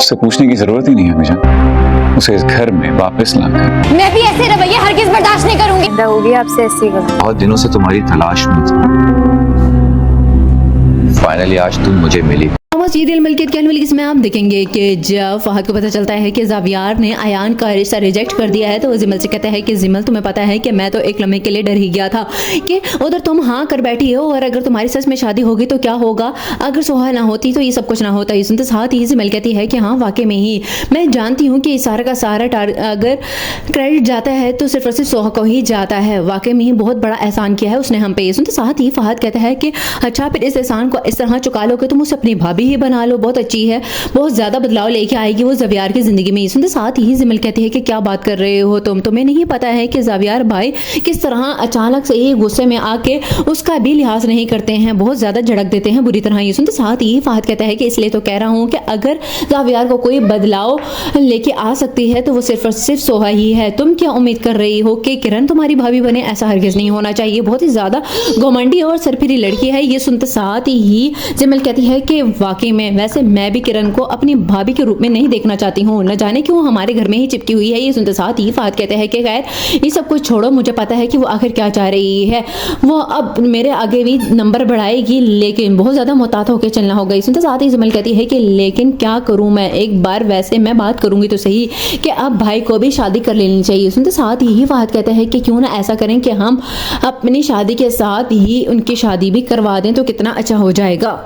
उससे पूछने की जरूरत ही नहीं है मुझे, उसे इस घर में वापस लाना है। मैं भी ऐसे रवैये हरगिज बर्दाश्त नहीं करूंगी। होगी आपसे ऐसी गलती। बहुत दिनों से तुम्हारी तलाश में थी, फाइनली आज तुम मुझे मिली। मजीद मलकियत के अनवल इसमें आप देखेंगे कि जब फहद को पता चलता है कि ज़ावियार ने अयान का रिश्ता रिजेक्ट कर दिया है तो वो जिमल से कहता है कि जिमल तुम्हें पता है कि मैं तो एक लम्हे के लिए डर ही गया था कि उधर तुम हाँ कर बैठी हो और अगर तुम्हारी सच में शादी होगी तो क्या होगा, अगर सोहा ना होती तो ये सब कुछ ना होता। ये सुनते साथ ही जिमल कहती है कि हाँ वाकई में ही मैं जानती हूँ कि सारा का सारा अगर क्रेडिट जाता है तो सिर्फ और सिर्फ सोहा को ही जाता है, वाकई में ही बहुत बड़ा एहसान किया है उसने हम पे। ये सुनते साथ ही फहद कहता है कि अच्छा फिर इस एहसान को इस तरह चुका लो कि तुम उसे अपनी भाभी ही बना लो, बहुत अच्छी है, बहुत ज्यादा बदलाव लेके आएगी वो ज़ावियार की जिंदगी में। सुनते साथ ही जिमल कहती है कि क्या बात कर रहे हो तुम्हें नहीं पता है कि ज़ावियार भाई किस तरह अचानक से ही गुस्से में आके उसका भी लिहाज नहीं करते हैं, बहुत ज्यादा झड़क देते हैं बुरी तरह। ये सुनते साथ ही फहद कहता है कि इसलिए तो कह रहा हूँ कि अगर ज़ावियार को कोई बदलाव लेके आ सकती है तो वो सिर्फ और सिर्फ सोहा ही है। तुम क्या उम्मीद कर रही हो कि किरण तुम्हारी भाभी बने? ऐसा हरगिज नहीं होना चाहिए, बहुत ही ज्यादा घमंडी और सरफिरी लड़की है। ये सुनते साथ ही जिमल कहती है कि वाकई में वैसे मैं भी किरण को अपनी भाभी के रूप में नहीं देखना चाहती हूँ, न जाने क्यों हमारे घर में ही चिपकी हुई है। ये सुनते साथ ही फहद कहते हैं कि खैर ये सब कुछ छोड़ो, मुझे पता है कि वो आखिर क्या चाह रही है, वो अब मेरे आगे भी नंबर बढ़ाएगी लेकिन बहुत ज्यादा मुहतात होकर चलना होगा। ये सुनते साथ ही जिमल कहती है कि लेकिन क्या करूं मैं, एक बार वैसे मैं बात करूंगी तो सही कि अब भाई को भी शादी कर लेनी चाहिए। सुनते साथ ही फहद कहते हैं कि क्यों ना ऐसा करें कि हम अपनी शादी के साथ ही उनकी शादी भी करवा दें तो कितना अच्छा हो जाएगा।